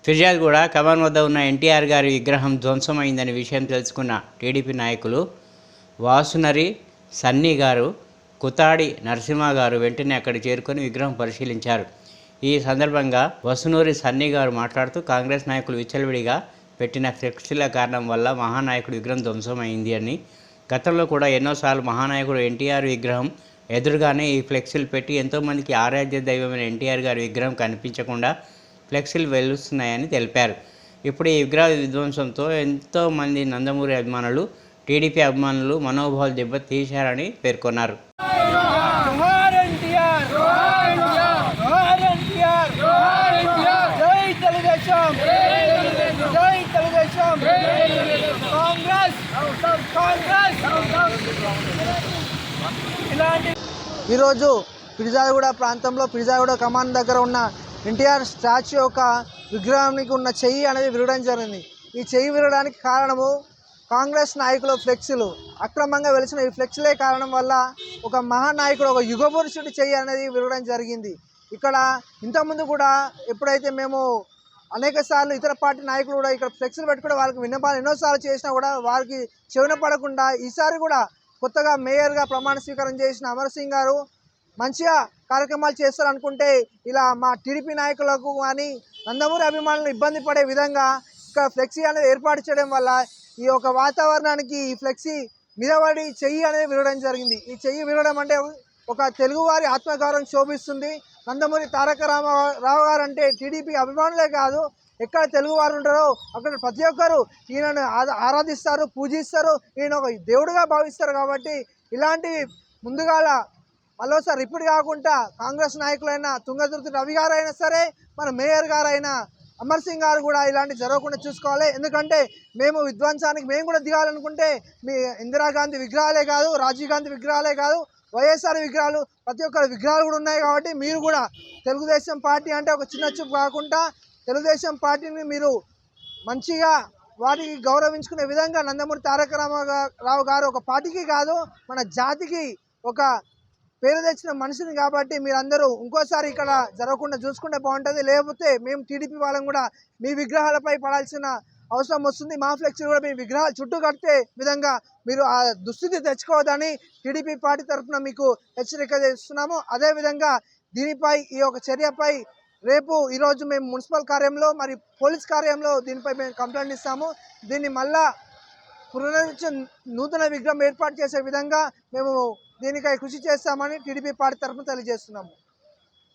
ఫిర్యాదుగూడ కమాన్ వద్ద ఉన్న ఎన్టీఆర్ గారి విగ్రహం ధ్వంసమైందనే విషయం తెలుసుకున్న టీడీపీ నాయకులు వాసునరి సన్నీ గారు, కుతాడి నరసింహ గారు వెంటనే అక్కడికి చేరుకొని విగ్రహం పరిశీలించారు. ఈ సందర్భంగా వసునూరి సన్నీ గారు మాట్లాడుతూ కాంగ్రెస్ నాయకులు విచ్చలవిడిగా పెట్టిన ఫ్లెక్సీల కారణం వల్ల మహానాయకుడి విగ్రహం ధ్వంసమైంది అని, గతంలో కూడా ఎన్నోసార్లు మహానాయకుడు ఎన్టీఆర్ విగ్రహం ఎదురుగానే ఈ ఫ్లెక్సీలు పెట్టి ఎంతోమందికి ఆరాధ్య దైవమైన ఎన్టీఆర్ గారి విగ్రహం కనిపించకుండా ఫ్లెక్సీలు వెలుస్తున్నాయని తెలిపారు. ఇప్పుడు ఈ విగ్రహ విధ్వంసంతో ఎంతోమంది నందమూరి అభిమానులు, టీడీపీ అభిమానులు మనోభావాలు దెబ్బతీశారని పేర్కొన్నారు. ఈరోజు ఫిర్యాదుగూడ ప్రాంతంలో ఫిర్యాదుగూడ కమాన్ దగ్గర ఉన్న ఎన్టీఆర్ స్టాచ్యూ యొక్క విగ్రహానికి ఉన్న చెయ్యి అనేది విరగడం జరిగింది. ఈ చెయ్యి విరగడానికి కారణము కాంగ్రెస్ నాయకుల ఫ్లెక్సీలు, అక్రమంగా వెలిసిన ఈ ఫ్లెక్సీలే కారణం వల్ల ఒక మహానాయకుడు, ఒక యుగపురుషుడి చెయ్యి అనేది విరగడం జరిగింది. ఇక్కడ ఇంతకుముందు కూడా ఎప్పుడైతే మేము అనేక సార్లు ఇతర పార్టీ నాయకులు కూడా ఇక్కడ ఫ్లెక్సీలు పెట్టుకుంటే వాళ్ళకి విన్నపాలు ఎన్నోసార్లు చేసినా కూడా వారికి చెవిన పడకుండా ఈసారి కూడా కొత్తగా మేయర్గా ప్రమాణ స్వీకారం చేసిన అమర్ సింగ్ గారు మంచిగా కార్యక్రమాలు చేస్తారనుకుంటే ఇలా మా టీడీపీ నాయకులకు కానీ నందమూరి అభిమానులను ఇబ్బంది పడే విధంగా ఇక్కడ ఫ్లెక్సీ అనేది ఏర్పాటు చేయడం వల్ల ఈ యొక్క వాతావరణానికి ఈ ఫ్లెక్సీ మీదపడి చెయ్యి అనేది విరగడం జరిగింది. ఈ చెయ్యి విరగడం అంటే ఒక తెలుగువారి ఆత్మగౌరవం శోభిస్తుంది. నందమూరి తారక రామారావు గారు అంటే టీడీపీ అభిమానులే కాదు, ఎక్కడ తెలుగువారు ఉంటారో అక్కడ ప్రతి ఒక్కరు ఈయనను ఆరాధిస్తారు, పూజిస్తారు, ఈయన ఒక దేవుడిగా భావిస్తారు. కాబట్టి ఇలాంటి ముందుగాల మరోసారి రిపీట్ కాకుండా కాంగ్రెస్ నాయకులైన తుంగతుర్తి రవి గారు అయినా సరే, మన మేయర్ గారైనా అమర్ సింగ్ గారు కూడా ఇలాంటి జరగకుండా చూసుకోవాలి. ఎందుకంటే మేము విధ్వంసానికి మేము కూడా దిగాలనుకుంటే మీ ఇందిరాగాంధీ విగ్రహాలే కాదు, రాజీవ్ గాంధీ విగ్రహాలే కాదు, వైఎస్ఆర్ విగ్రహాలు, ప్రతి ఒక్కరి విగ్రహాలు కూడా ఉన్నాయి. కాబట్టి మీరు కూడా తెలుగుదేశం పార్టీ అంటే ఒక చిన్న చూపు కాకుండా తెలుగుదేశం పార్టీని మీరు మంచిగా వారికి గౌరవించుకునే విధంగా నందమూరి తారక రామారావు గారు ఒక పార్టీకి కాదు మన జాతికి ఒక పేరు తెచ్చిన మనిషిని. కాబట్టి మీరందరూ ఇంకోసారి ఇక్కడ జరగకుండా చూసుకుంటే బాగుంటుంది. లేకపోతే మేము టీడీపీ వాళ్ళం కూడా మీ విగ్రహాలపై పడాల్సిన అవసరం వస్తుంది. మా ఫ్లెక్సీ కూడా మీ విగ్రహాలు చుట్టూ కట్టే విధంగా మీరు ఆ దుస్థితి తెచ్చుకోవద్దని టీడీపీ పార్టీ తరఫున మీకు హెచ్చరిక చేస్తున్నాము. అదేవిధంగా దీనిపై ఈ యొక్క చర్యపై రేపు ఈరోజు మేము మున్సిపల్ కార్యంలో మరి పోలీస్ కార్యంలో దీనిపై మేము కంప్లైంట్ ఇస్తాము. దీన్ని మళ్ళా నూతన విగ్రహం ఏర్పాటు చేసే విధంగా మేము దీనికై కృషి చేస్తామని టీడీపీ పార్టీ తరఫున తెలియజేస్తున్నాము.